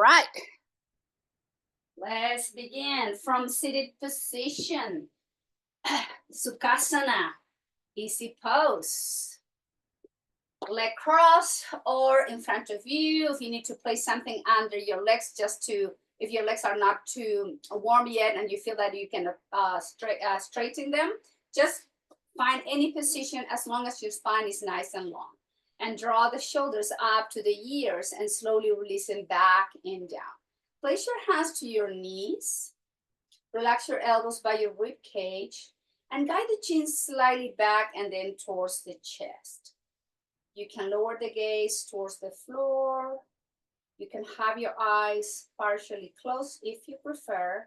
right, let's begin from seated position. Sukhasana, easy pose. Leg cross or in front of you. If you need to place something under your legs, just to, if your legs are not too warm yet and you feel that you can straighten them, just find any position as long as your spine is nice and long. And draw the shoulders up to the ears and slowly release them back and down. Place your hands to your knees. Relax your elbows by your rib cage and guide the chin slightly back and then towards the chest. You can lower the gaze towards the floor. You can have your eyes partially closed if you prefer.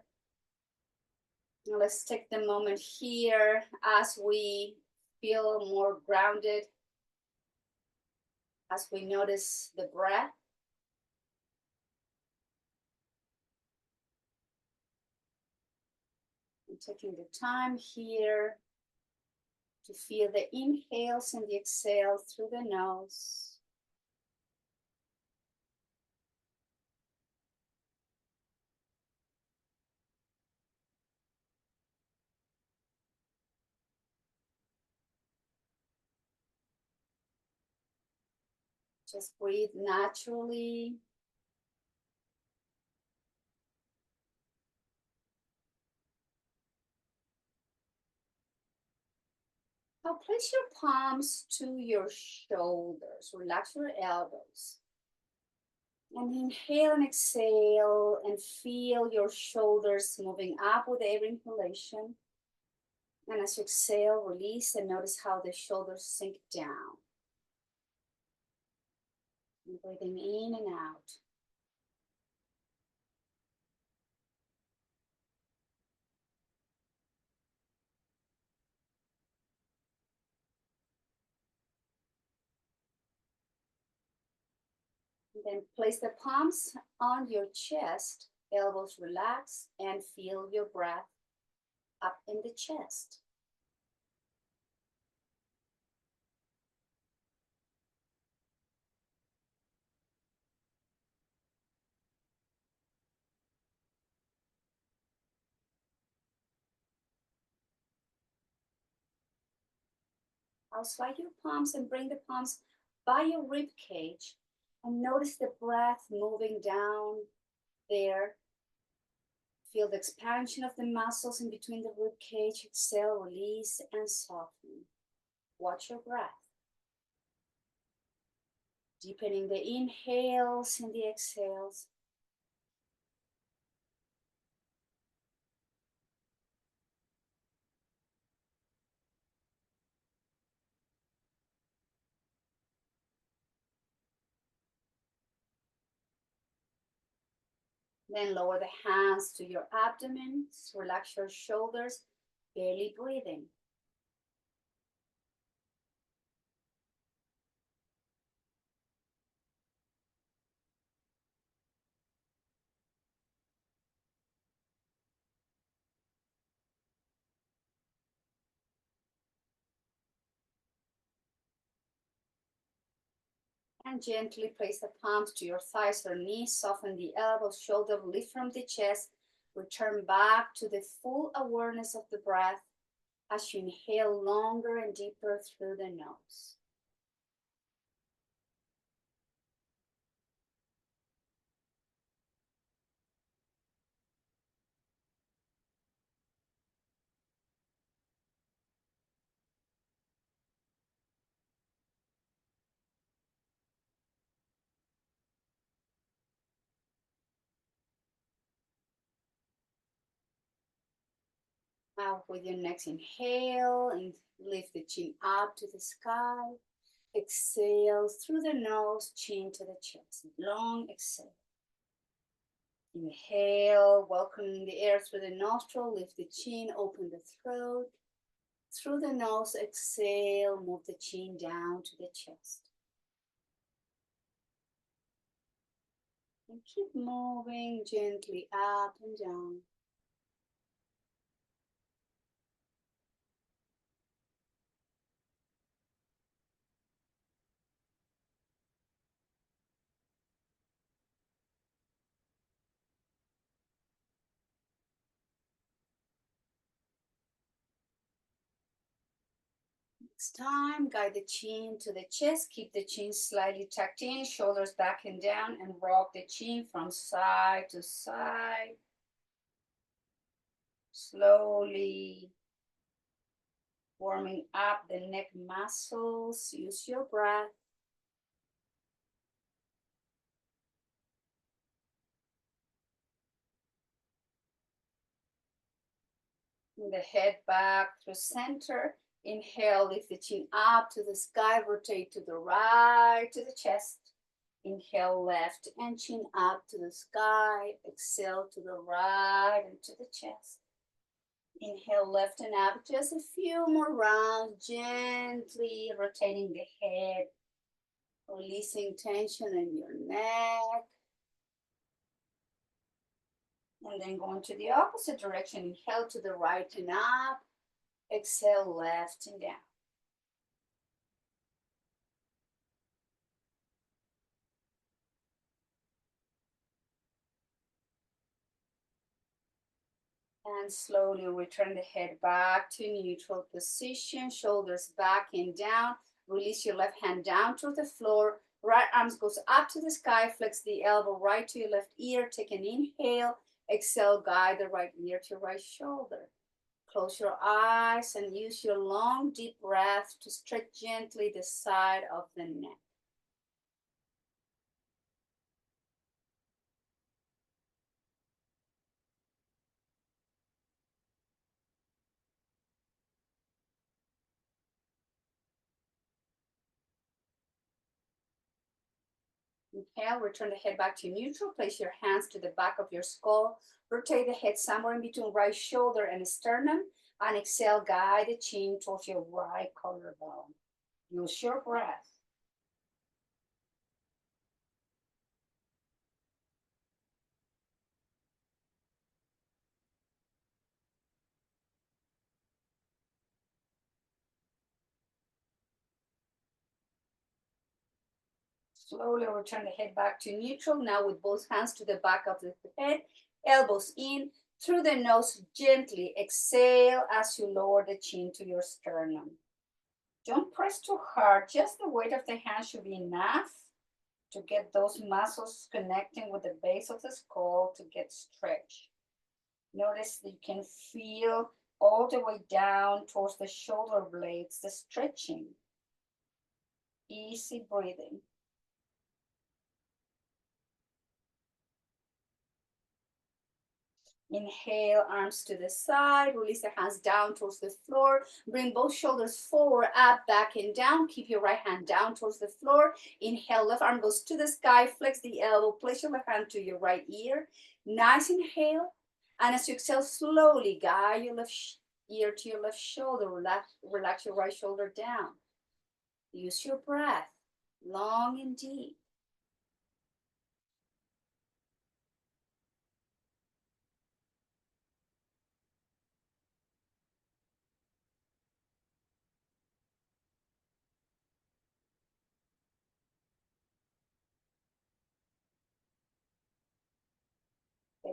Now let's take the moment here as we feel more grounded, as we notice the breath. And taking the time here to feel the inhales and the exhales through the nose. Just breathe naturally. Now place your palms to your shoulders. Relax your elbows. And inhale and exhale and feel your shoulders moving up with every inhalation. And as you exhale, release and notice how the shoulders sink down. And breathing in and out. And then place the palms on your chest, elbows relaxed, and feel your breath up in the chest. I'll slide your palms and bring the palms by your rib cage and notice the breath moving down there. Feel the expansion of the muscles in between the rib cage. Exhale, release, and soften. Watch your breath. Deepening the inhales and the exhales. Then lower the hands to your abdomen. Relax your shoulders, barely breathing. And gently place the palms to your thighs or knees. Soften the elbows, shoulder, lift from the chest. Return back to the full awareness of the breath as you inhale longer and deeper through the nose. Now with your next inhale, and lift the chin up to the sky. Exhale through the nose, chin to the chest. Long exhale. Inhale, welcoming the air through the nostril. Lift the chin, open the throat. Through the nose, exhale, move the chin down to the chest. And keep moving gently up and down. Next time, guide the chin to the chest. Keep the chin slightly tucked in, shoulders back and down, and rock the chin from side to side. Slowly warming up the neck muscles. Use your breath. The head back through center. Inhale, lift the chin up to the sky, rotate to the right, to the chest. Inhale, left and chin up to the sky. Exhale to the right and to the chest. Inhale, left and up, just a few more rounds, gently rotating the head, releasing tension in your neck. And then going to the opposite direction, inhale to the right and up, exhale, left and down. And slowly return the head back to neutral position, shoulders back and down. Release your left hand down to the floor. Right arms goes up to the sky. Flex the elbow right to your left ear. Take an inhale. Exhale, guide the right ear to right shoulder. Close your eyes and use your long, deep breath to stretch gently the side of the neck. Inhale, return the head back to neutral. Place your hands to the back of your skull. Rotate the head somewhere in between right shoulder and sternum. And exhale, guide the chin towards your right collarbone. Use your breath. Slowly return the head back to neutral. Now with both hands to the back of the head, elbows in, through the nose, gently exhale as you lower the chin to your sternum. Don't press too hard, just the weight of the hand should be enough to get those muscles connecting with the base of the skull to get stretched. Notice that you can feel all the way down towards the shoulder blades, the stretching. Easy breathing. Inhale, arms to the side, release the hands down towards the floor. Bring both shoulders forward, up, back, and down. Keep your right hand down towards the floor. Inhale, left arm goes to the sky. Flex the elbow. Place your left hand to your right ear. Nice inhale. And as you exhale, slowly guide your left ear to your left shoulder. Relax your right shoulder down. Use your breath, long and deep.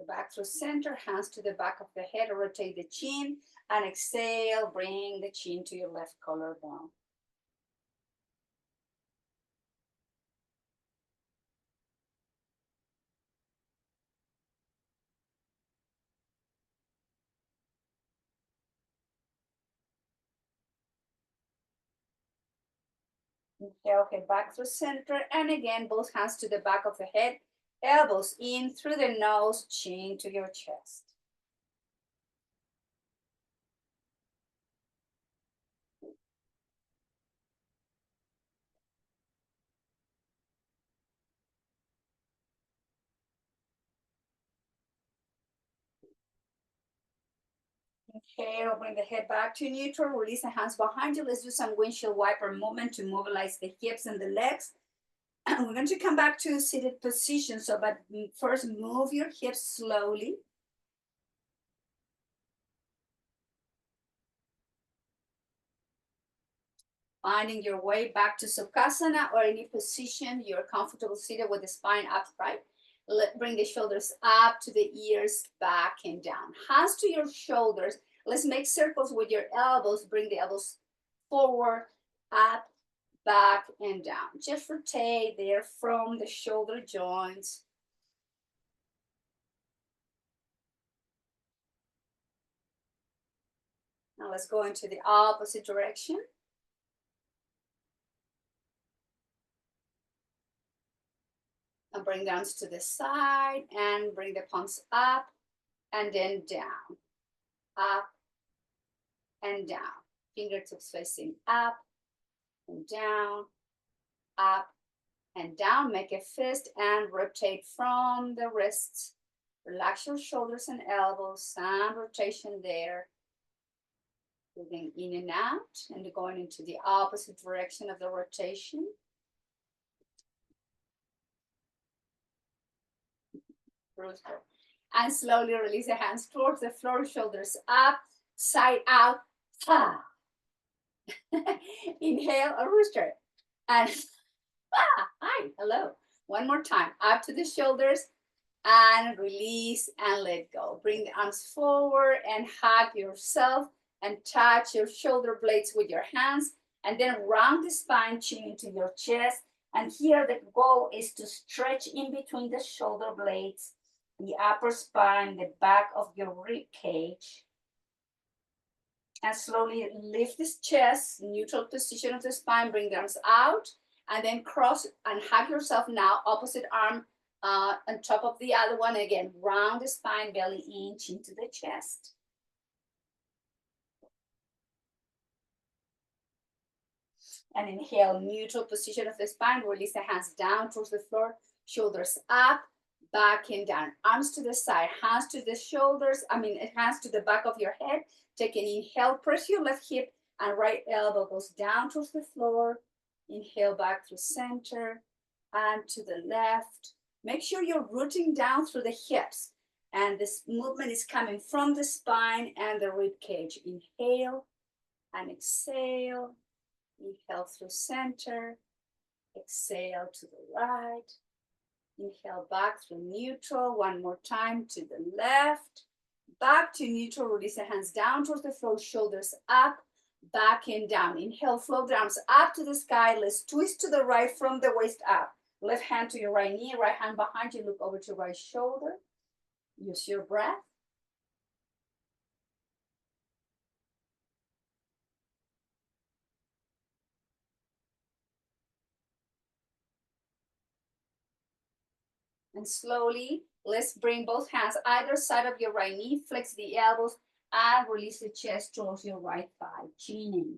Back through center, hands to the back of the head, rotate the chin, and exhale, bring the chin to your left collarbone. Inhale, head back through center, and again, both hands to the back of the head, elbows in through the nose, chin to your chest. Inhale, bring the head back to neutral, release the hands behind you. Let's do some windshield wiper movement to mobilize the hips and the legs. We're going to come back to seated position, so but first move your hips slowly. Finding your way back to Sukhasana or any position you're comfortable seated with the spine upright. Bring the shoulders up to the ears, back and down. Hands to your shoulders. Let's make circles with your elbows. Bring the elbows forward. up, back, and down. Just rotate there from the shoulder joints. Now let's go into the opposite direction. And bring down to the side and bring the palms up and then down, up and down. Fingertips facing up and down, up and down. Make a fist and rotate from the wrists. Relax your shoulders and elbows, some rotation there. Moving in and out and going into the opposite direction of the rotation. And slowly release the hands towards the floor, shoulders up, side out. Inhale, a rooster. And hi, hello. One more time, up to the shoulders and release and let go. Bring the arms forward and hug yourself and touch your shoulder blades with your hands. And then round the spine, chin into your chest. And here the goal is to stretch in between the shoulder blades, the upper spine, the back of your rib cage. And slowly lift this chest, neutral position of the spine, bring the arms out, and then cross and hug yourself now, opposite arm on top of the other one. Again, round the spine, belly inch into the chest. And inhale, neutral position of the spine, release the hands down towards the floor, shoulders up, back and down, arms to the side, hands to the shoulders, hands to the back of your head. Take an inhale, press your left hip and right elbow goes down towards the floor. Inhale back through center and to the left. Make sure you're rooting down through the hips and this movement is coming from the spine and the rib cage. Inhale and exhale. Inhale through center. Exhale to the right. Inhale back through neutral. One more time to the left. Back to neutral. Release the hands down towards the floor. Shoulders up, back and down. Inhale, float the arms up to the sky. Let's twist to the right from the waist up. Left hand to your right knee, right hand behind you. Look over to right shoulder. Use your breath. And slowly, let's bring both hands either side of your right knee. Flex the elbows and release the chest towards your right thigh. Chin in.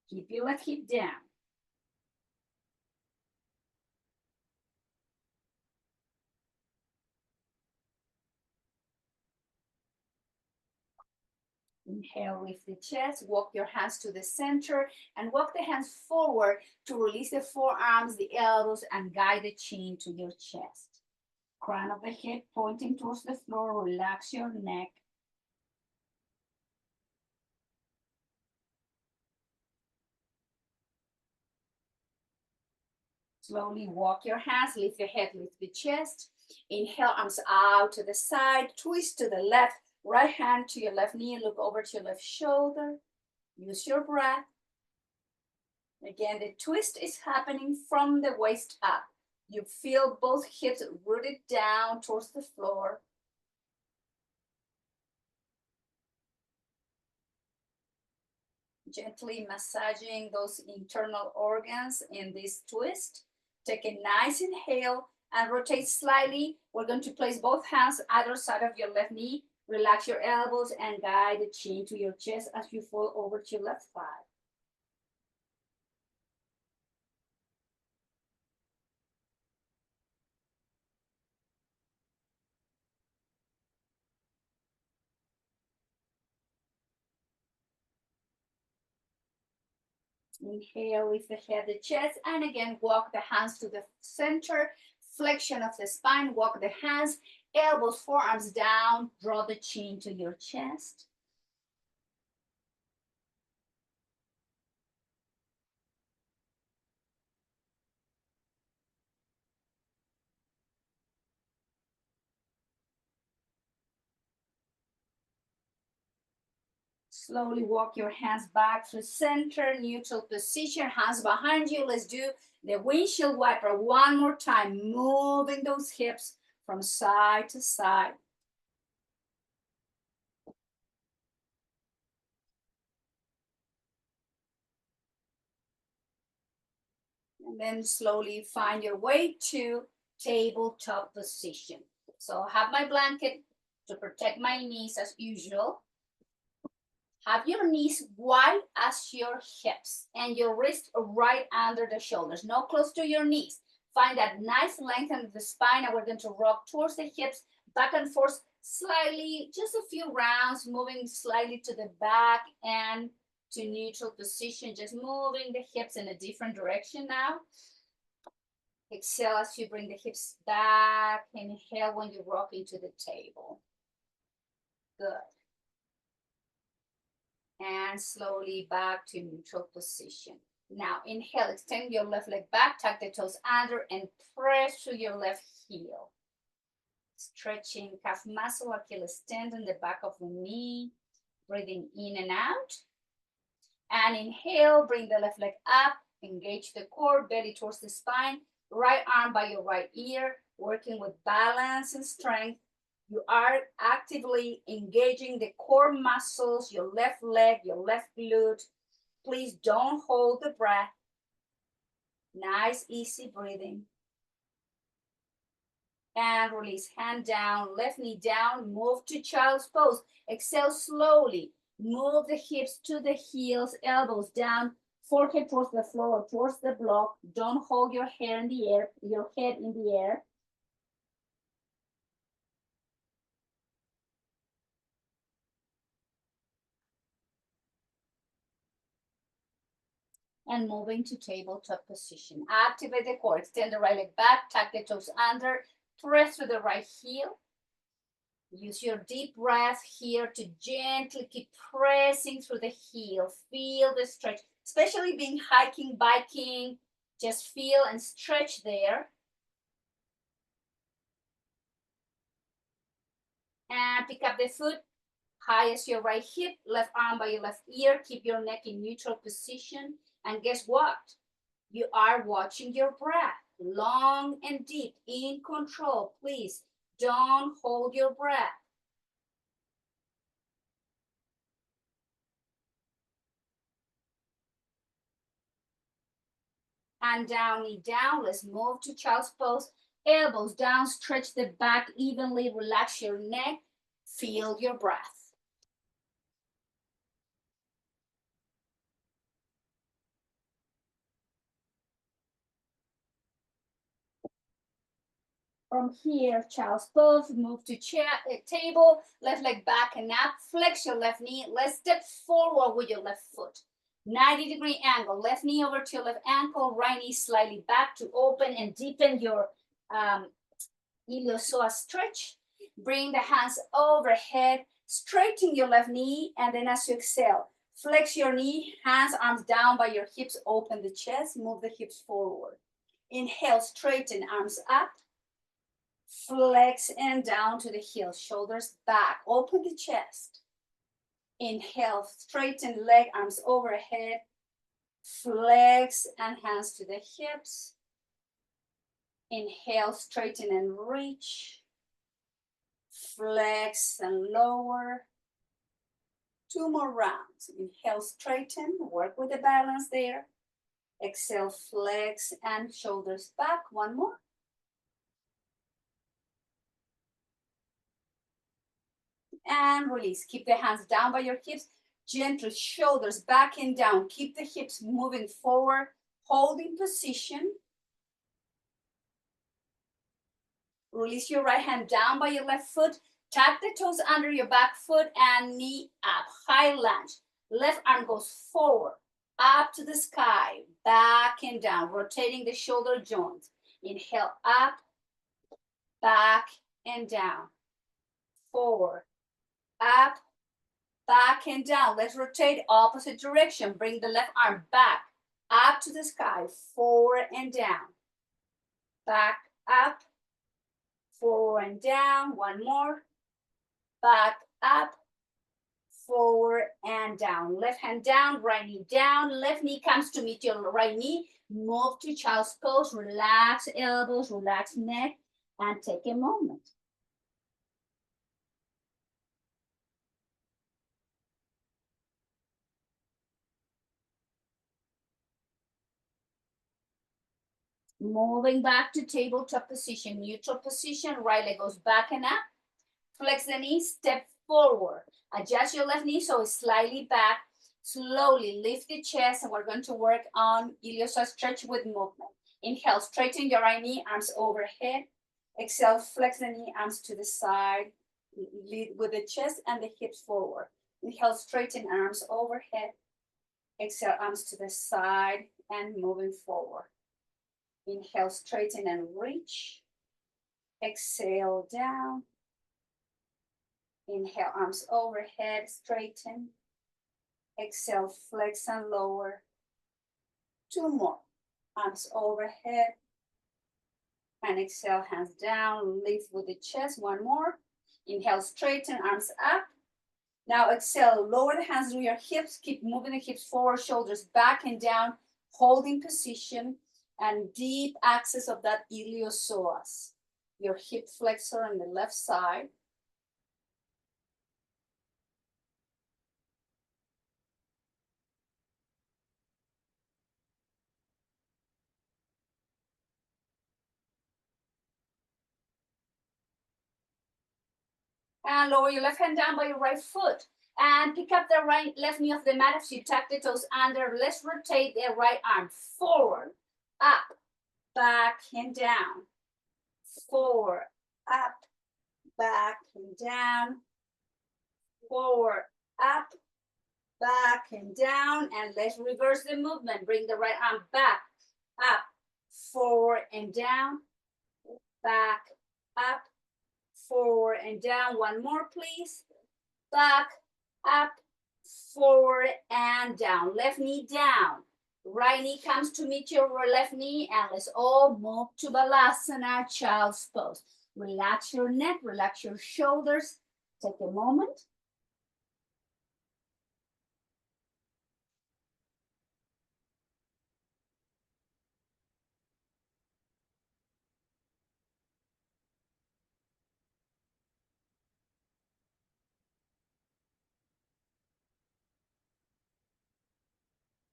Keep your left hip down. Inhale, lift the chest, walk your hands to the center and walk the hands forward to release the forearms, the elbows, and guide the chin to your chest. Crown of the head pointing towards the floor, relax your neck. Slowly walk your hands, lift the head, lift the chest. Inhale, arms out to the side, twist to the left, right hand to your left knee, look over to your left shoulder. Use your breath. Again, the twist is happening from the waist up. You feel both hips rooted down towards the floor. Gently massaging those internal organs in this twist. Take a nice inhale and rotate slightly. We're going to place both hands either side of your left knee. Relax your elbows and guide the chin to your chest as you fall over to your left thigh. Inhale with the head, the chest, and again, walk the hands to the center, flexion of the spine, walk the hands, elbows, forearms down, draw the chin to your chest. Slowly walk your hands back to center, neutral position, hands behind you. Let's do the windshield wiper one more time, moving those hips from side to side. And then slowly find your way to tabletop position. So I have my blanket to protect my knees as usual. Have your knees wide as your hips and your wrist right under the shoulders, no close to your knees. Find that nice length of the spine, and we're going to rock towards the hips, back and forth slightly, just a few rounds, moving slightly to the back and to neutral position, just moving the hips in a different direction now. Exhale as you bring the hips back. Inhale when you rock into the table. Good. And slowly back to neutral position. Now inhale, extend your left leg back, tuck the toes under and press through your left heel. Stretching calf muscle, Achilles tendon, the back of the knee. Breathing in and out. And inhale, bring the left leg up, engage the core, belly towards the spine, right arm by your right ear, working with balance and strength. You are actively engaging the core muscles, your left leg, your left glute. Please don't hold the breath. Nice, easy breathing. And release, hand down, left knee down, move to child's pose. Exhale slowly. Move the hips to the heels, elbows down, forehead towards the floor, towards the block. Don't hold your hair in the air, your head in the air. And moving to tabletop position. Activate the core, extend the right leg back, tuck the toes under, press through the right heel. Use your deep breath here to gently keep pressing through the heel. Feel the stretch, especially being hiking, biking, just feel and stretch there. And pick up the foot, high as your right hip, left arm by your left ear. Keep your neck in neutral position. And guess what? You are watching your breath, long and deep, in control. Please don't hold your breath. Hand down, knee down. Let's move to child's pose. Elbows down, stretch the back evenly, relax your neck. Feel your breath. From here, child's pose, move to chair, table, left leg back and up, flex your left knee. Let's step forward with your left foot. 90-degree angle, left knee over to your left ankle, right knee slightly back to open and deepen your iliopsoas stretch. Bring the hands overhead, straighten your left knee, and then as you exhale, flex your knee, hands, arms down by your hips, open the chest, move the hips forward. Inhale, straighten, arms up. Flex and down to the heels, shoulders back, open the chest. Inhale, straighten leg, arms overhead. Flex and hands to the hips. Inhale, straighten and reach. Flex and lower. 2 more rounds. Inhale, straighten, work with the balance there. Exhale, flex and shoulders back. 1 more. And release. Keep the hands down by your hips. Gentle shoulders back and down. Keep the hips moving forward. Holding position. Release your right hand down by your left foot. Tuck the toes under your back foot and knee up. High lunge. Left arm goes forward, up to the sky, back and down, rotating the shoulder joints. Inhale, up, back and down. Forward, up, back and down. Let's rotate opposite direction. Bring the left arm back, up to the sky, forward and down. Back, up, forward and down. 1 more. Back, up, forward and down. Left hand down, right knee down. Left knee comes to meet your right knee. Move to child's pose. Relax elbows, relax neck, and take a moment. Moving back to tabletop position, neutral position, right leg goes back and up. Flex the knee, step forward. Adjust your left knee so it's slightly back. Slowly lift the chest, and we're going to work on iliopsoas stretch with movement. Inhale, straighten your right knee, arms overhead. Exhale, flex the knee, arms to the side. Lead with the chest and the hips forward. Inhale, straighten arms overhead. Exhale, arms to the side and moving forward. Inhale, straighten and reach. Exhale, down. Inhale, arms overhead, straighten. Exhale, flex and lower. Two more. Arms overhead. And exhale, hands down. Lift with the chest. One more. Inhale, straighten, arms up. Now exhale, lower the hands to your hips. Keep moving the hips forward, shoulders back and down. Holding position and deep access of that iliopsoas. Your hip flexor on the left side. And lower your left hand down by your right foot. And pick up the left knee off the mat as you tuck the toes under. Let's rotate the right arm forward, up, back, and down. Forward, up, back, and down. Forward, up, back, and down. And let's reverse the movement. Bring the right arm back, up, forward, and down. Back, up, forward, and down. One more, please. Back, up, forward, and down. Left knee down. Right knee comes to meet your left knee, and let's all move to Balasana, child's pose. Relax your neck, relax your shoulders. Take a moment.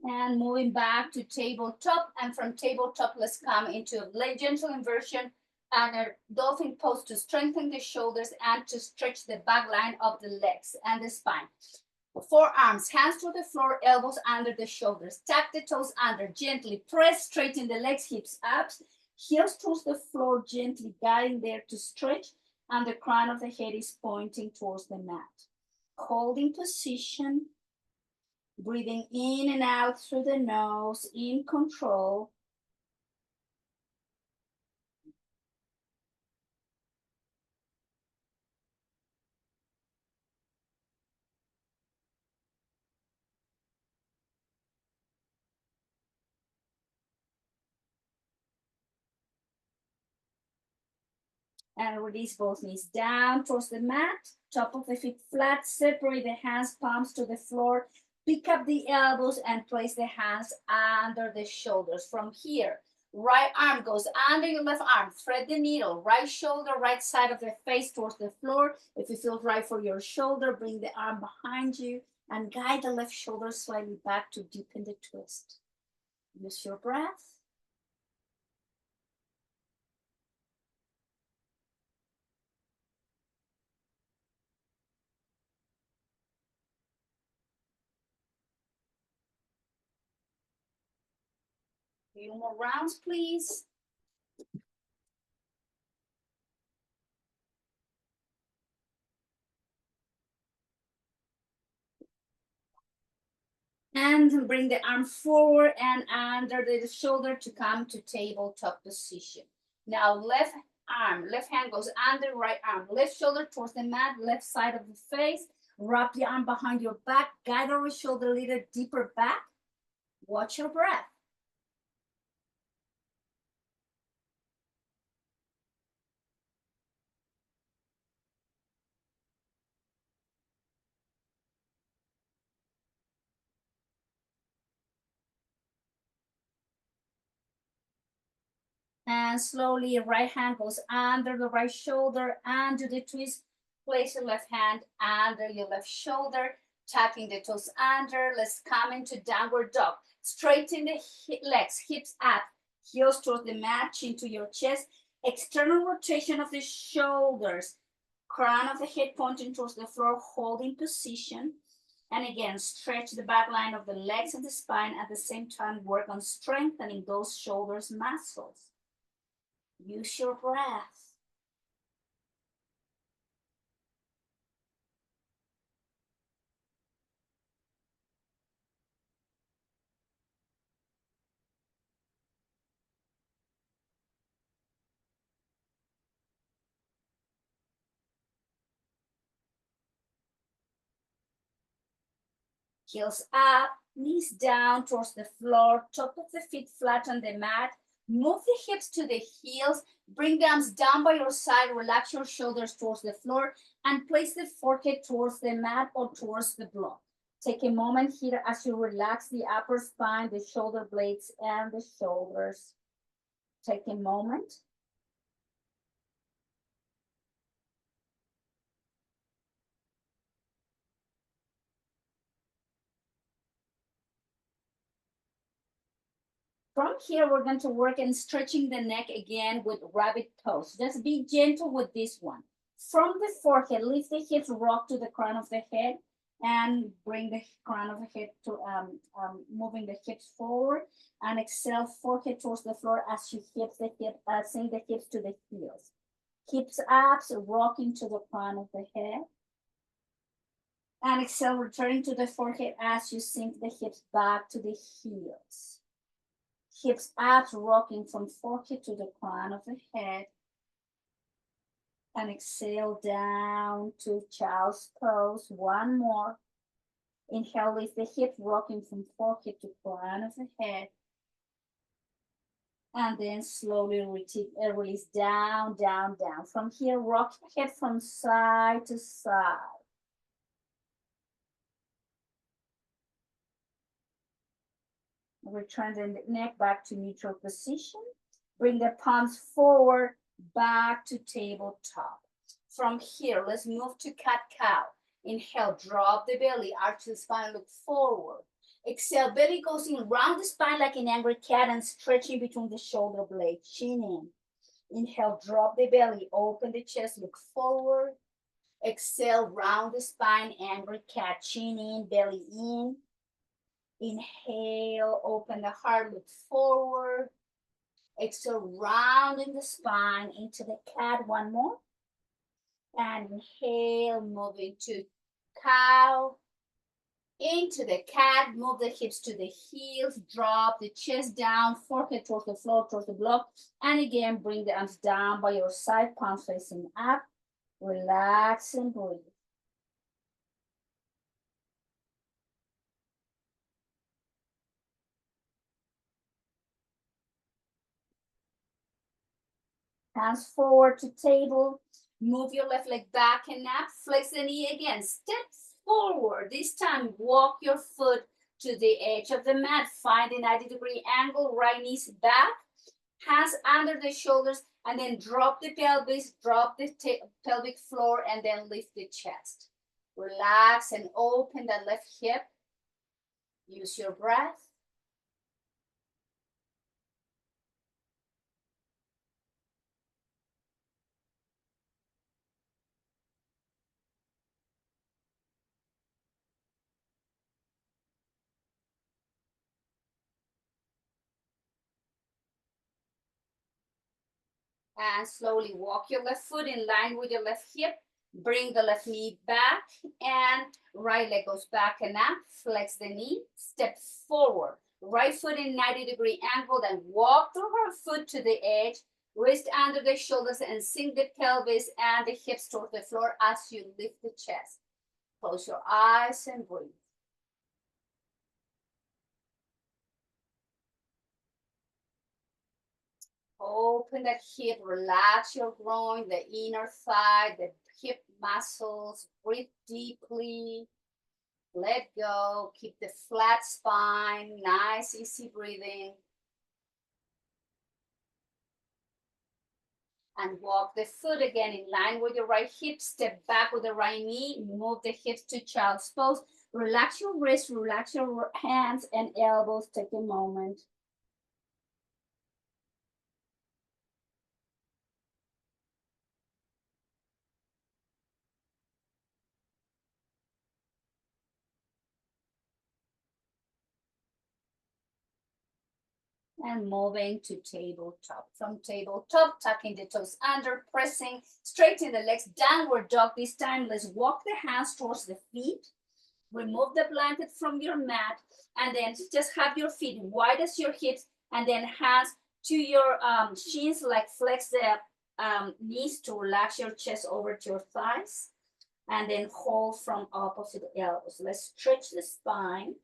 And moving back to tabletop, and from tabletop, let's come into a gentle inversion and a dolphin pose to strengthen the shoulders and to stretch the back line of the legs and the spine. Forearms, hands to the floor, elbows under the shoulders. Tuck the toes under, gently press, straighten the legs, hips up, heels towards the floor, gently guiding there to stretch, and the crown of the head is pointing towards the mat. Holding position. Breathing in and out through the nose, in control. And release both knees down towards the mat, top of the feet flat, separate the hands, palms to the floor, pick up the elbows and place the hands under the shoulders. From here, right arm goes under your left arm, thread the needle, right shoulder, right side of the face towards the floor. If it feels right for your shoulder, bring the arm behind you and guide the left shoulder slightly back to deepen the twist. Use your breath. Few more rounds, please. And bring the arm forward and under the shoulder to come to tabletop position. Now left arm, left hand goes under right arm, left shoulder towards the mat, left side of the face. Wrap the arm behind your back, guide over shoulder a little deeper back. Watch your breath. And slowly, right hand goes under the right shoulder and do the twist. Place your left hand under your left shoulder, tucking the toes under. Let's come into downward dog. Straighten the legs, hips up, heels towards the mat, chin to your chest. External rotation of the shoulders, crown of the head pointing towards the floor, holding position. And again, stretch the back line of the legs and the spine. At the same time, work on strengthening those shoulders muscles. Use your breath. Heels up, knees down towards the floor, top of the feet flat on the mat. Move the hips to the heels, bring the arms down by your side, relax your shoulders towards the floor, and place the forehead towards the mat or towards the block. Take a moment here as you relax the upper spine, the shoulder blades, and the shoulders. Take a moment. From here, we're going to work in stretching the neck again with rabbit pose. Just be gentle with this one. From the forehead, lift the hips, rock to the crown of the head, and bring the crown of the head to moving the hips forward. And exhale, forehead towards the floor as you sink the hips to the heels. Hips up, so rocking to the crown of the head. And exhale, returning to the forehead as you sink the hips back to the heels. Hips up, rocking from forehead to the crown of the head. And exhale down to child's pose. One more. Inhale, lift the hips, rocking from forehead to crown of the head. And then slowly release down, down, down. From here, rock your head from side to side. Return the neck back to neutral position. Bring the palms forward, back to tabletop. From here, let's move to cat-cow. Inhale, drop the belly, arch the spine, look forward. Exhale, belly goes in, round the spine like an angry cat and stretching between the shoulder blades, chin in. Inhale, drop the belly, open the chest, look forward. Exhale, round the spine, angry cat, chin in, belly in. Inhale, open the heart, look forward. Exhale, rounding the spine into the cat. One more. And inhale, moving to cow. Into the cat, move the hips to the heels, drop the chest down, forehead towards the floor, towards the block. And again, bring the arms down by your side, palms facing up. Relax and breathe. Hands forward to table. Move your left leg back and up. Flex the knee again. Step forward. This time, walk your foot to the edge of the mat. Find a 90-degree angle. Right knees back. Hands under the shoulders. And then drop the pelvis. Drop the pelvic floor. And then lift the chest. Relax and open that left hip. Use your breath. And slowly walk your left foot in line with your left hip. Bring the left knee back and right leg goes back and up. Flex the knee, step forward. Right foot in 90-degree angle, then walk through her foot to the edge. Wrist under the shoulders and sink the pelvis and the hips toward the floor as you lift the chest. Close your eyes and breathe. Open that hip, relax your groin, the inner thigh, the hip muscles. Breathe deeply. Let go. Keep the flat spine. Nice, easy breathing. And walk the foot again in line with your right hip. Step back with the right knee. Move the hips to child's pose. Relax your wrists, relax your hands and elbows. Take a moment. And moving to tabletop. From tabletop, tucking the toes under, pressing, straighten the legs, downward dog. This time, let's walk the hands towards the feet. Remove the blanket from your mat, and then just have your feet wide as your hips, and then hands to your shins, like flex the knees to relax your chest over to your thighs, and then hold from opposite elbows. Let's stretch the spine.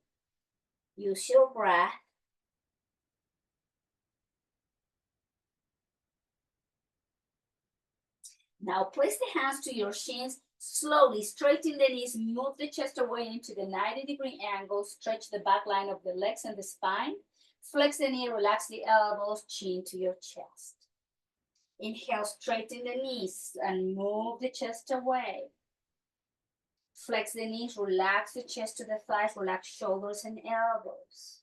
Use your breath. Now place the hands to your shins. Slowly straighten the knees, move the chest away into the 90-degree angle, stretch the back line of the legs and the spine. Flex the knee, relax the elbows, chin to your chest. Inhale, straighten the knees and move the chest away. Flex the knees, relax the chest to the thighs, relax shoulders and elbows.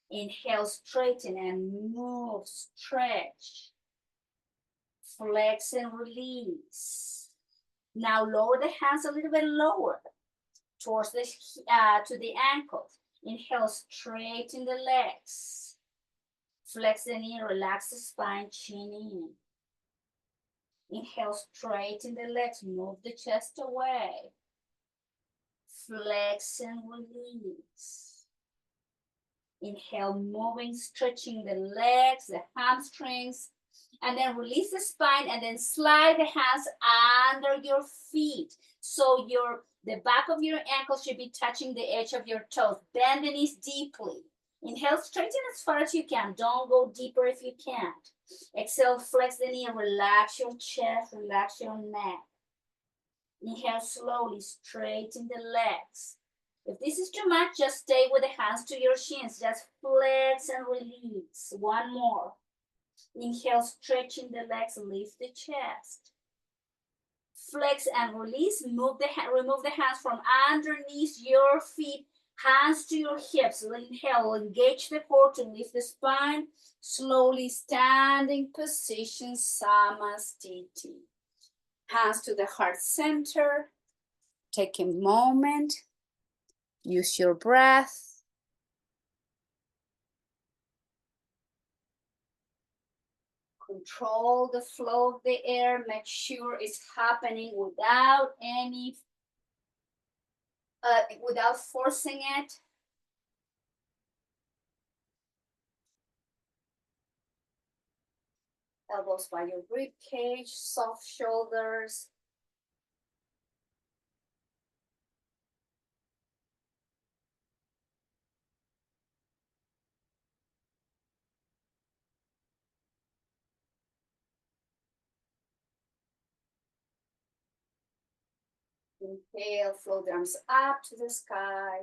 Inhale, straighten and move, stretch. Flex and release. Now lower the hands a little bit lower towards the to the ankles. Inhale, straighten the legs. Flex the knee, relax the spine, chin in. Inhale, straighten the legs, move the chest away. Flex and release. Inhale, moving, stretching the legs, the hamstrings, and then release the spine, and then slide the hands under your feet. So the back of your ankle should be touching the edge of your toes. Bend the knees deeply. Inhale, straighten as far as you can. Don't go deeper if you can't. Exhale, flex the knee and relax your chest, relax your neck. Inhale, slowly straighten the legs. If this is too much, just stay with the hands to your shins. Just flex and release. One more. Inhale, stretching the legs, lift the chest. Flex and release. Remove the hands from underneath your feet. Hands to your hips. Inhale, engage the core to lift the spine. Slowly standing position, Samastiti. Hands to the heart center. Take a moment. Use your breath. Control the flow of the air. Make sure it's happening without without forcing it. Elbows by your rib cage, soft shoulders. Inhale, flow the arms up to the sky.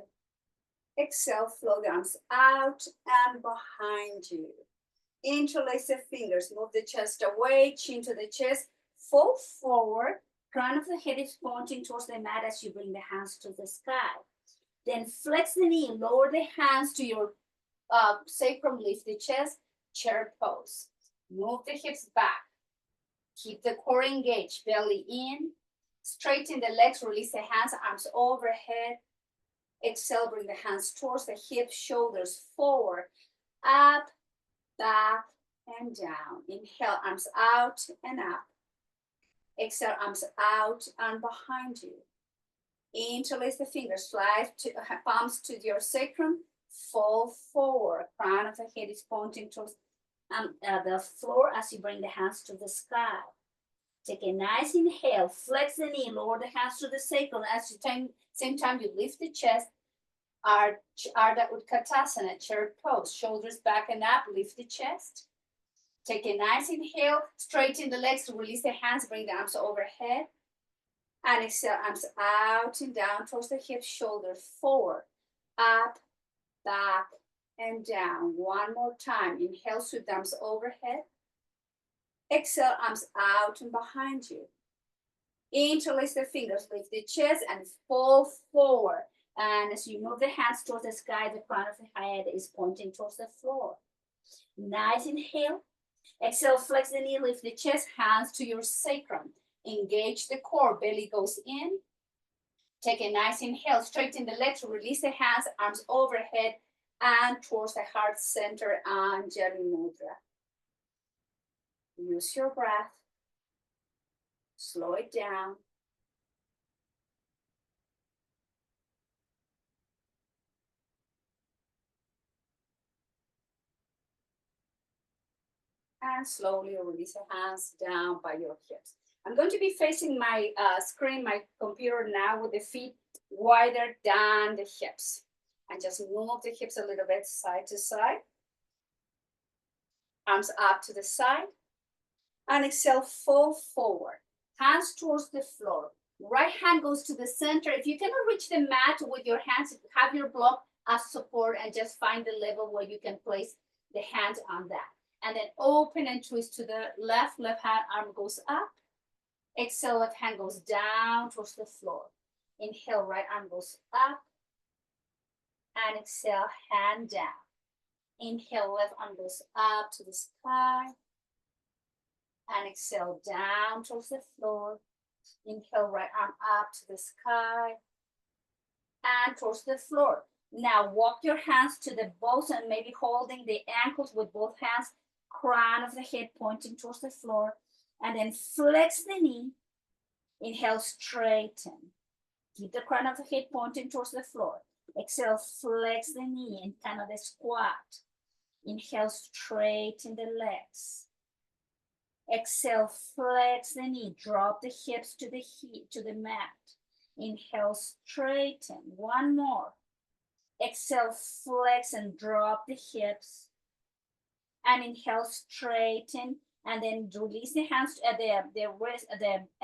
Exhale, flow the arms out and behind you. Interlace the fingers, move the chest away, chin to the chest, fold forward. Crown of the head is pointing towards the mat as you bring the hands to the sky. Then flex the knee, lower the hands to your sacrum, lift the chest, chair pose. Move the hips back. Keep the core engaged, belly in. Straighten the legs, release the hands, arms overhead. Exhale, bring the hands towards the hips, shoulders forward, up, back, and down. Inhale, arms out and up. Exhale, arms out and behind you. Interlace the fingers, slide palms to your sacrum, fall forward. Crown of the head is pointing towards the floor as you bring the hands to the sky. Take a nice inhale, flex the knee, lower the hands to the sacrum. At the same time, you lift the chest, Ardha Utkatasana, chair pose. Shoulders back and up, lift the chest. Take a nice inhale, straighten the legs to release the hands, bring the arms overhead. And exhale, arms out and down towards the hips, shoulders forward, up, back, and down. One more time. Inhale, sweep the arms overhead. Exhale, arms out and behind you. Interlace the fingers, lift the chest and fall forward. And as you move the hands towards the sky, the crown of the head is pointing towards the floor. Nice inhale. Exhale, flex the knee, lift the chest, hands to your sacrum. Engage the core, belly goes in. Take a nice inhale, straighten the legs, release the hands, arms overhead and towards the heart center, Anjali Mudra. Use your breath. Slow it down. And slowly release the hands down by your hips. I'm going to be facing my screen, my computer now with the feet wider than the hips. And just move the hips a little bit side to side. Arms up to the side. And exhale, fall forward. Hands towards the floor. Right hand goes to the center. If you cannot reach the mat with your hands, have your block as support and just find the level where you can place the hand on that. And then open and twist to the left. Left hand arm goes up. Exhale, left hand goes down towards the floor. Inhale, right arm goes up. And exhale, hand down. Inhale, left arm goes up to the sky. And exhale, down towards the floor. Inhale, right arm up to the sky. And towards the floor. Now walk your hands to the bows and maybe holding the ankles with both hands. Crown of the head pointing towards the floor. And then flex the knee. Inhale, straighten. Keep the crown of the head pointing towards the floor. Exhale, flex the knee and kind of a squat. Inhale, straighten the legs. Exhale, flex the knee. Drop the hips to the mat. Inhale, straighten. One more. Exhale, flex and drop the hips. And inhale, straighten, and then release the hands at the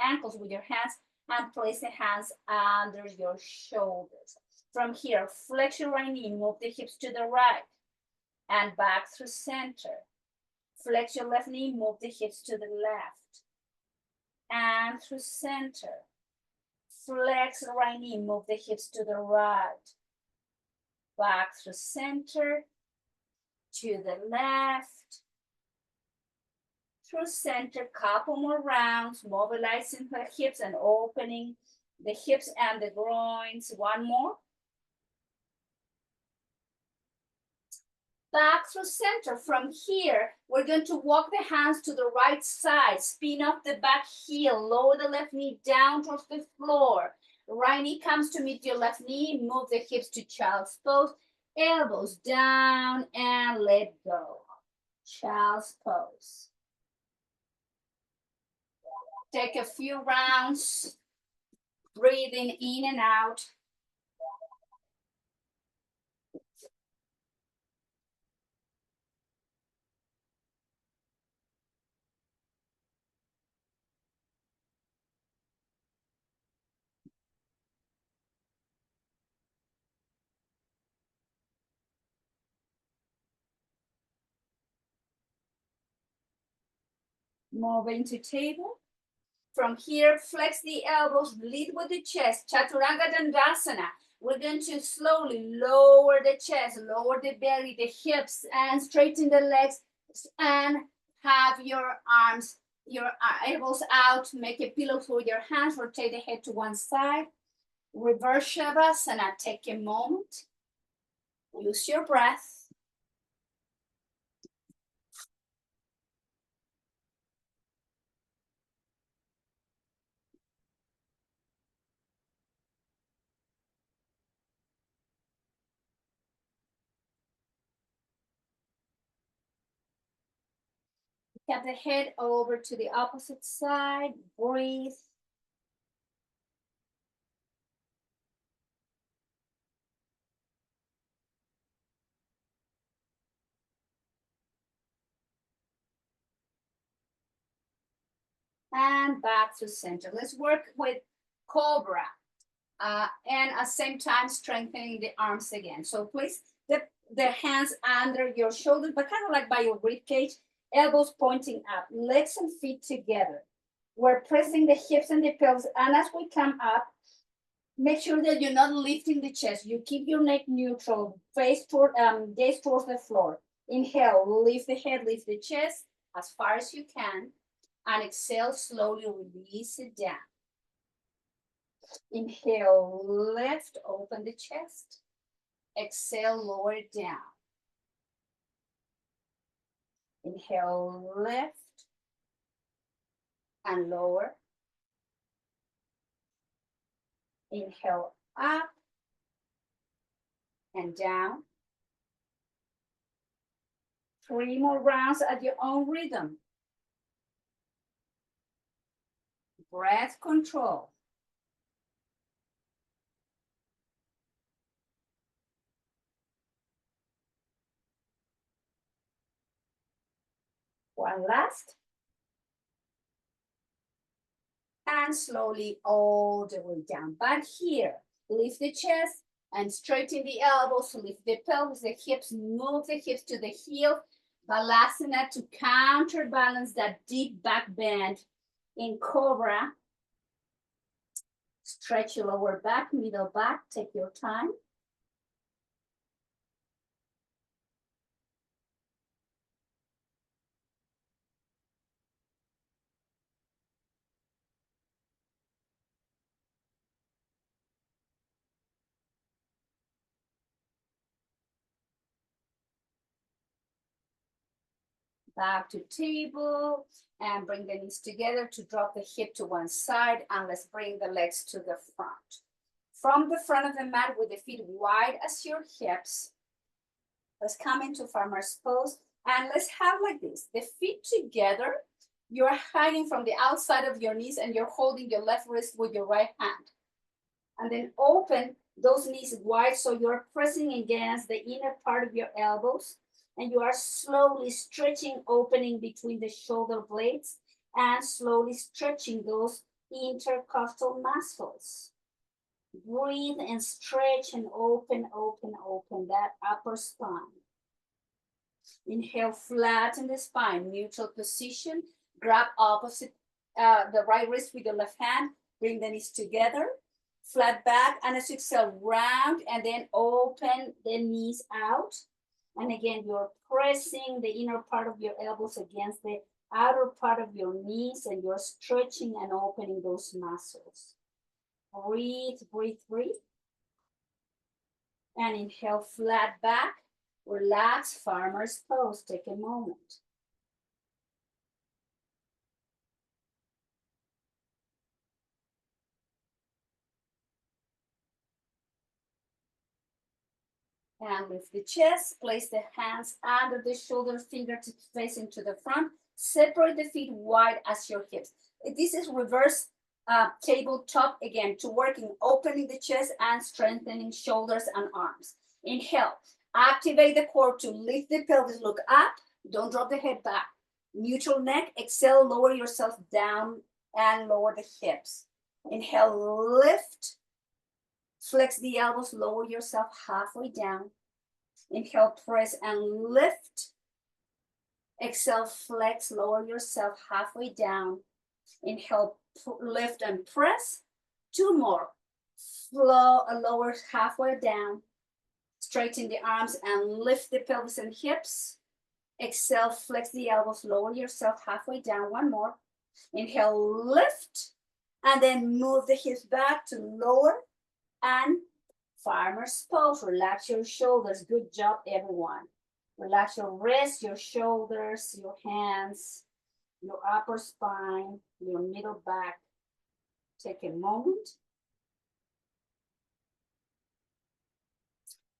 ankles with your hands and place the hands under your shoulders. From here, flex your right knee, move the hips to the right and back through center. Flex your left knee, move the hips to the left and through center. Flex the right knee, move the hips to the right, back through center. To the left, through center, couple more rounds, mobilizing the hips and opening the hips and the groins. One more. Back through center. From here, we're going to walk the hands to the right side, spin off the back heel, lower the left knee down towards the floor. Right knee comes to meet your left knee, move the hips to child's pose. Elbows down and let go. Child's pose. Take a few rounds, breathing in and out. Moving to table. From here, flex the elbows, lead with the chest, Chaturanga Dandasana. We're going to slowly lower the chest, lower the belly, the hips, and straighten the legs, and have your arms, your elbows out, make a pillow for your hands, rotate the head to one side. Reverse Shavasana, take a moment, use your breath. Tap the head over to the opposite side, breathe. And back to center. Let's work with Cobra. And at the same time, strengthening the arms again. So place the hands under your shoulders, but kind of like by your rib cage. elbows pointing up, legs and feet together. We're pressing the hips and the pelvis, and as we come up, make sure that you're not lifting the chest. You keep your neck neutral, gaze towards the floor. Inhale, lift the head, lift the chest as far as you can, and exhale, slowly release it down. Inhale, lift, open the chest. Exhale, lower it down. Inhale, lift, and lower. Inhale, up and down. 3 more rounds at your own rhythm. Breath control. One last. And slowly all the way down. Back here, lift the chest and straighten the elbows, lift the pelvis, the hips, move the hips to the heel. Balasana to counterbalance that deep back bend in Cobra. Stretch your lower back, middle back, take your time. Back to table and bring the knees together to drop the hip to one side, and let's bring the legs to the front. From the front of the mat with the feet wide as your hips, let's come into farmer's pose, and let's have like this, the feet together. You're hiding from the outside of your knees and you're holding your left wrist with your right hand. And then open those knees wide so you're pressing against the inner part of your elbows, and you are slowly stretching, opening between the shoulder blades and slowly stretching those intercostal muscles. Breathe and stretch and open, open, open that upper spine. Inhale, flatten the spine, neutral position. Grab opposite, the right wrist with the left hand. Bring the knees together, flat back, and as you exhale, round and then open the knees out. And again, you're pressing the inner part of your elbows against the outer part of your knees, and you're stretching and opening those muscles. Breathe, breathe, breathe. And inhale, flat back. Relax, farmer's pose. Take a moment. And lift the chest, place the hands under the shoulders, fingertips facing to the front. Separate the feet wide as your hips. This is reverse tabletop again, to working, opening the chest and strengthening shoulders and arms. Inhale, activate the core to lift the pelvis, look up, don't drop the head back. Neutral neck, exhale, lower yourself down and lower the hips. Inhale, lift. Flex the elbows, lower yourself halfway down. Inhale, press and lift. Exhale, flex, lower yourself halfway down. Inhale, lift and press. 2 more. Flow, lower halfway down. Straighten the arms and lift the pelvis and hips. Exhale, flex the elbows, lower yourself halfway down. 1 more. Inhale, lift. And then move the hips back to lower. And farmer's pose, relax your shoulders. Good job, everyone. Relax your wrists, your shoulders, your hands, your upper spine, your middle back. Take a moment.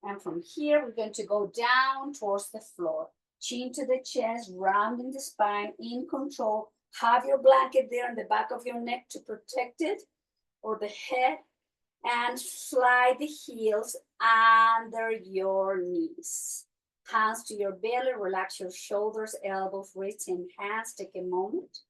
And from here, we're going to go down towards the floor. Chin to the chest, rounding the spine, in control. Have your blanket there on the back of your neck to protect it, or the head. And slide the heels under your knees. Hands to your belly, relax your shoulders, elbows, wrists, and hands. Take a moment.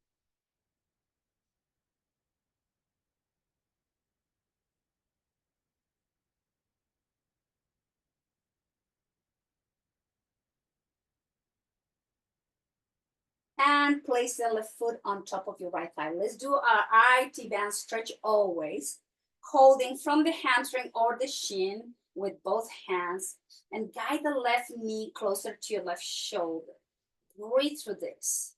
And place the left foot on top of your right thigh. Let's do our IT band stretch always, holding from the hamstring or the shin with both hands, and guide the left knee closer to your left shoulder. Breathe through this.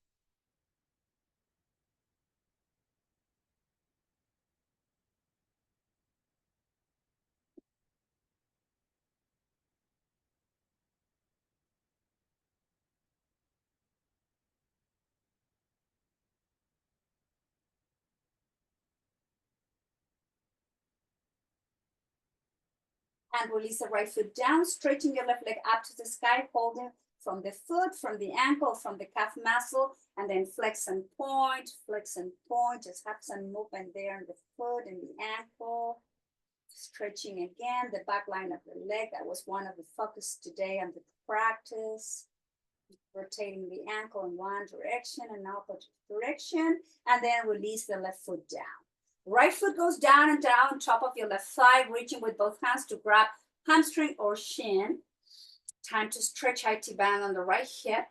And release the right foot down, stretching your left leg up to the sky, holding from the foot, from the ankle, from the calf muscle, and then flex and point, just have some movement there in the foot and the ankle. Stretching again, the back line of the leg. That was one of the focus today on the practice. Rotating the ankle in one direction and opposite direction, and then release the left foot down. Right foot goes down and down on top of your left thigh, reaching with both hands to grab hamstring or shin. Time to stretch IT band on the right hip.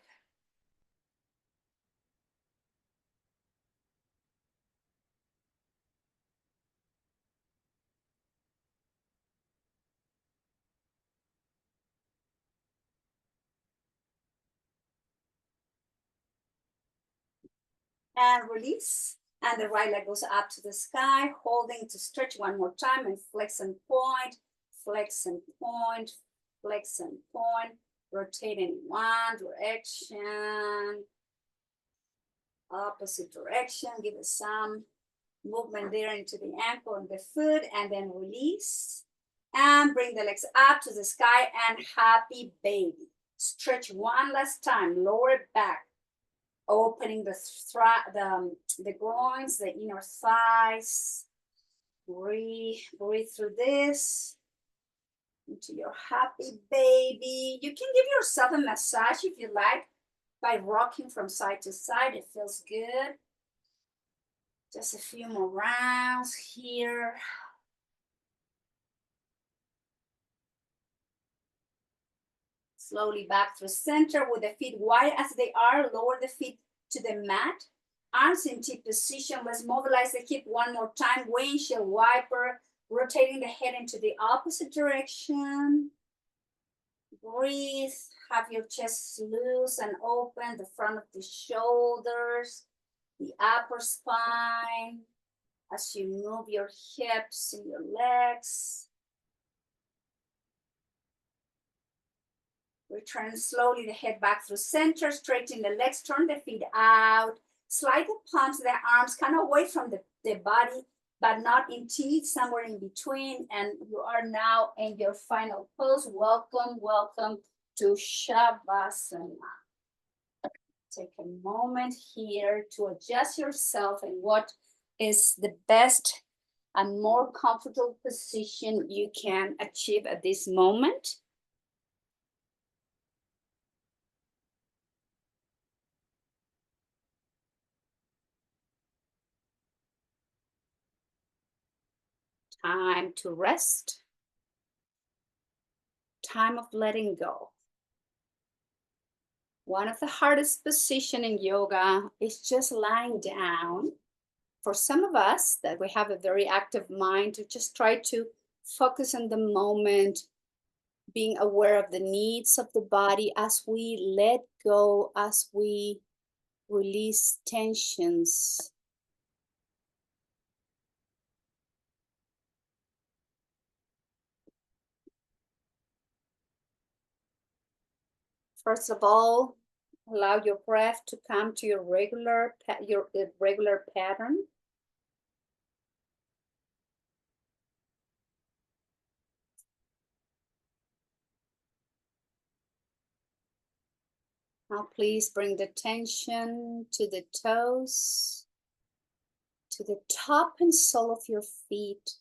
And release. And the right leg goes up to the sky, holding to stretch one more time, and flex and point, flex and point, flex and point. Rotating one direction, opposite direction. Give it some movement there into the ankle and the foot, and then release. And bring the legs up to the sky and happy baby. Stretch one last time, lower back, opening the groins, the inner thighs. Breathe through this into your happy baby. You can give yourself a massage if you like by rocking from side to side. It feels good. Just a few more rounds here. Slowly back through center with the feet wide as they are. Lower the feet to the mat. Arms in T position. Let's mobilize the hip one more time. Windshield wiper. Rotating the head into the opposite direction. Breathe. Have your chest loose and open. The front of the shoulders. The upper spine. As you move your hips and your legs. Return slowly the head back through center, straighten the legs, turn the feet out, slide the palms of the arms kind of away from the body, but not in T, somewhere in between. And you are now in your final pose. Welcome to Shavasana. Take a moment here to adjust yourself in what is the best and more comfortable position you can achieve at this moment. Time to rest. Time of letting go. One of the hardest positions in yoga is just lying down. For some of us that we have a very active mind, to just try to focus on the moment, being aware of the needs of the body as we let go, as we release tensions. First of all, allow your breath to come to your regular pattern. Now please bring the attention to the toes, to the top and sole of your feet,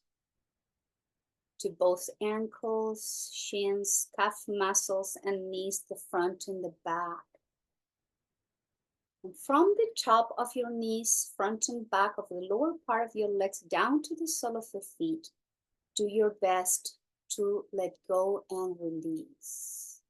to both ankles, shins, calf muscles, and knees, the front and the back. And from the top of your knees, front and back of the lower part of your legs, down to the sole of the feet, do your best to let go and release.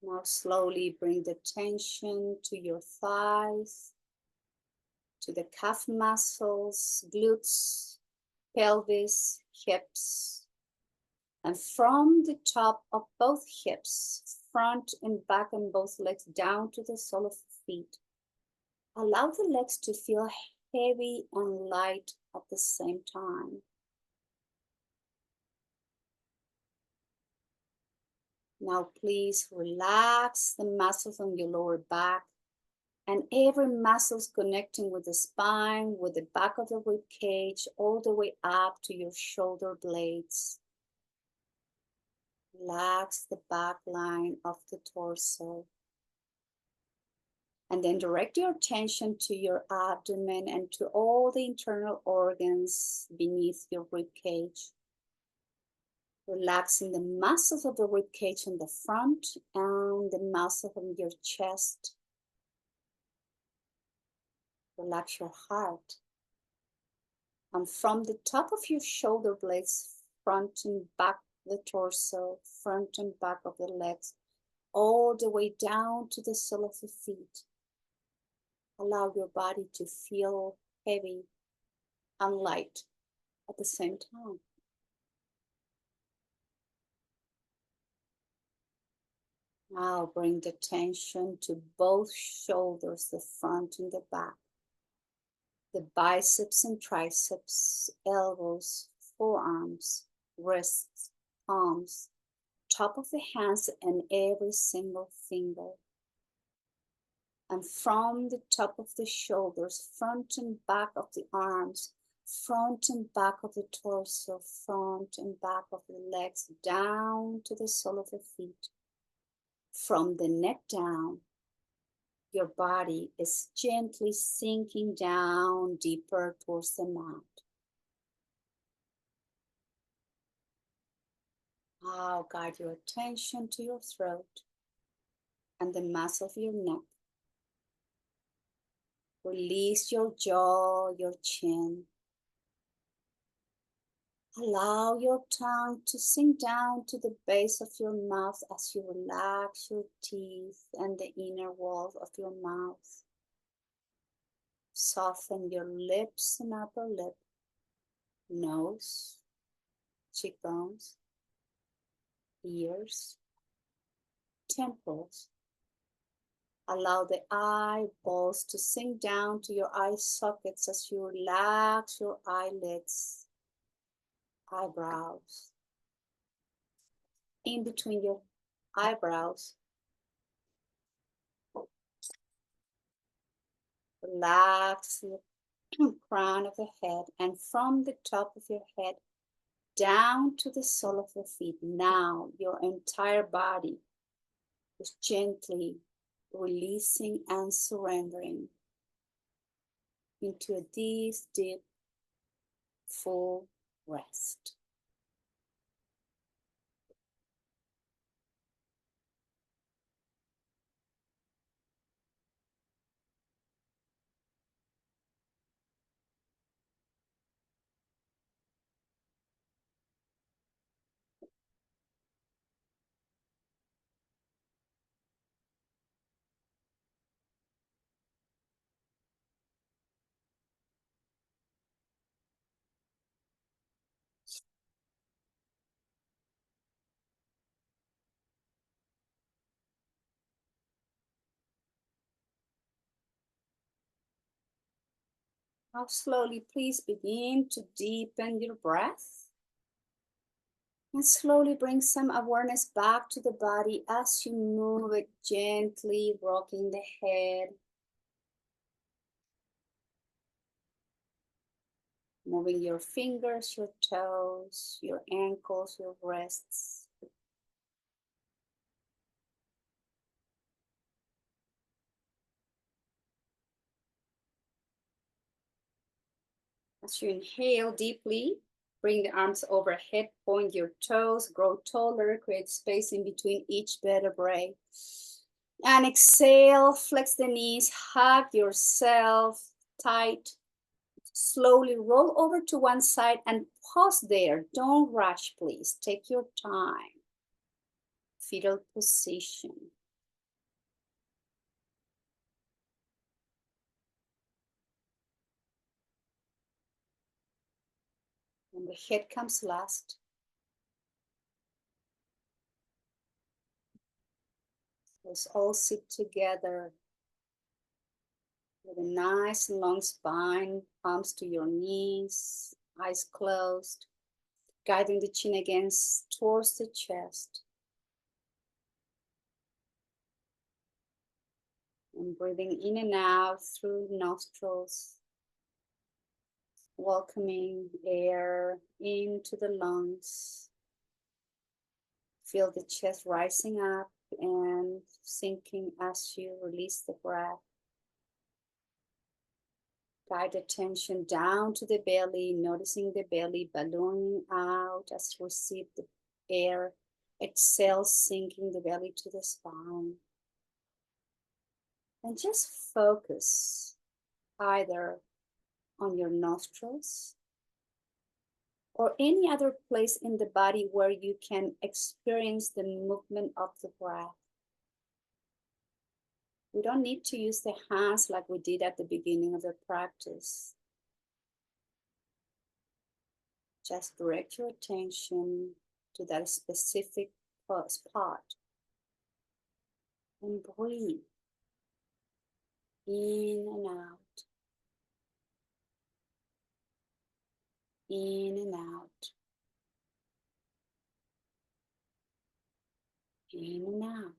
Now slowly bring the tension to your thighs, to the calf muscles, glutes, pelvis, hips, and from the top of both hips, front and back on both legs, down to the sole of the feet. Allow the legs to feel heavy and light at the same time. Now please relax the muscles on your lower back and every muscle connecting with the spine, with the back of the rib cage, all the way up to your shoulder blades. Relax the back line of the torso. And then direct your attention to your abdomen and to all the internal organs beneath your rib cage. Relaxing the muscles of the rib cage in the front and the muscles of your chest. Relax your heart. And from the top of your shoulder blades, front and back of the torso, front and back of the legs, all the way down to the sole of the feet. Allow your body to feel heavy and light at the same time. Now bring the tension to both shoulders, the front and the back, the biceps and triceps, elbows, forearms, wrists, palms, top of the hands and every single finger. And from the top of the shoulders, front and back of the arms, front and back of the torso, front and back of the legs, down to the sole of the feet. From the neck down, your body is gently sinking down deeper towards the mat. Now guide your attention to your throat and the muscle of your neck. Release your jaw, your chin. Allow your tongue to sink down to the base of your mouth as you relax your teeth and the inner walls of your mouth. Soften your lips and upper lip, nose, cheekbones, ears, temples. Allow the eyeballs to sink down to your eye sockets as you relax your eyelids, eyebrows. In between your eyebrows, relax the crown of the head, and from the top of your head down to the sole of your feet. Now your entire body is gently releasing and surrendering into a deep, full rest. Now slowly, please begin to deepen your breath. And slowly bring some awareness back to the body as you move it gently, rocking the head. Moving your fingers, your toes, your ankles, your wrists. As you inhale deeply, bring the arms overhead, point your toes, grow taller, create space in between each vertebrae. And exhale, flex the knees, hug yourself tight. Slowly roll over to one side and pause there. Don't rush, please. Take your time. Fetal position. And the head comes last. Let's all sit together with a nice long spine, palms to your knees, eyes closed, guiding the chin against towards the chest. And breathing in and out through nostrils, welcoming air into the lungs. Feel the chest rising up and sinking as you release the breath. Guide attention down to the belly, noticing the belly ballooning out as you receive the air. Exhale, sinking the belly to the spine. And just focus either on your nostrils or any other place in the body where you can experience the movement of the breath. We don't need to use the hands like we did at the beginning of the practice. Just direct your attention to that specific spot and breathe in and out, in and out, in and out.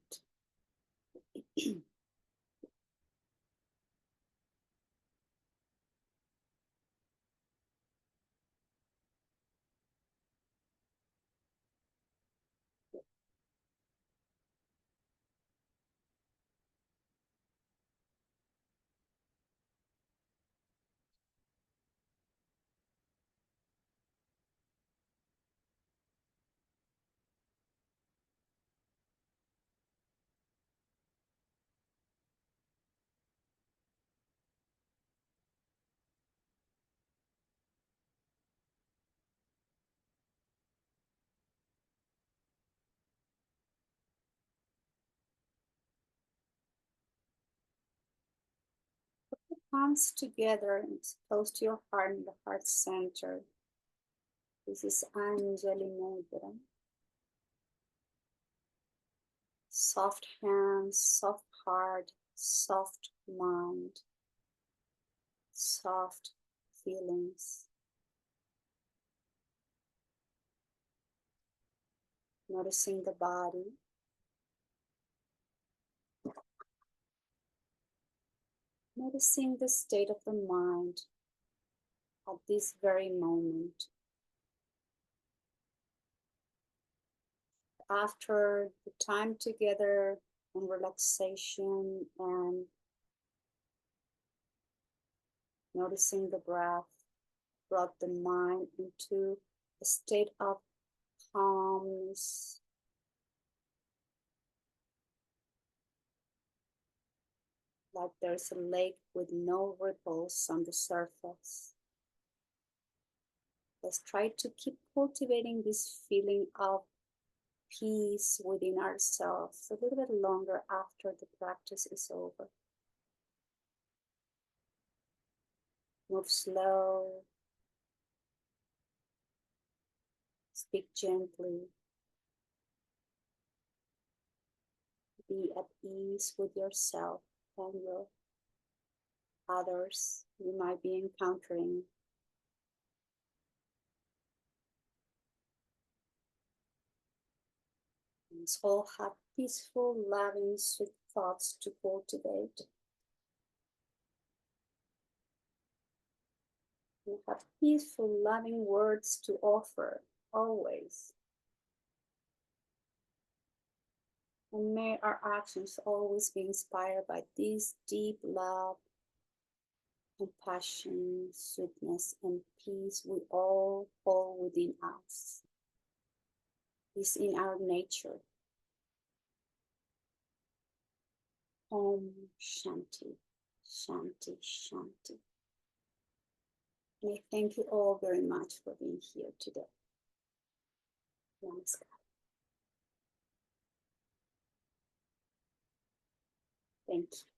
Palms together and close to your heart in the heart center. This is Anjali Mudra. Soft hands, soft heart, soft mind, soft feelings. Noticing the body. Noticing the state of the mind at this very moment. After the time together and relaxation and noticing the breath brought the mind into a state of calmness, like there's a lake with no ripples on the surface. Let's try to keep cultivating this feeling of peace within ourselves a little bit longer after the practice is over. Move slow. Speak gently. Be at ease with yourself and your others you might be encountering. Let's all have peaceful, loving, sweet thoughts to cultivate. We have peaceful, loving words to offer, always. And may our actions always be inspired by this deep love, compassion, sweetness, and peace we all hold within us. It's in our nature. Om Shanti, Shanti, Shanti. And I thank you all very much for being here today. Namaskar. Thank you.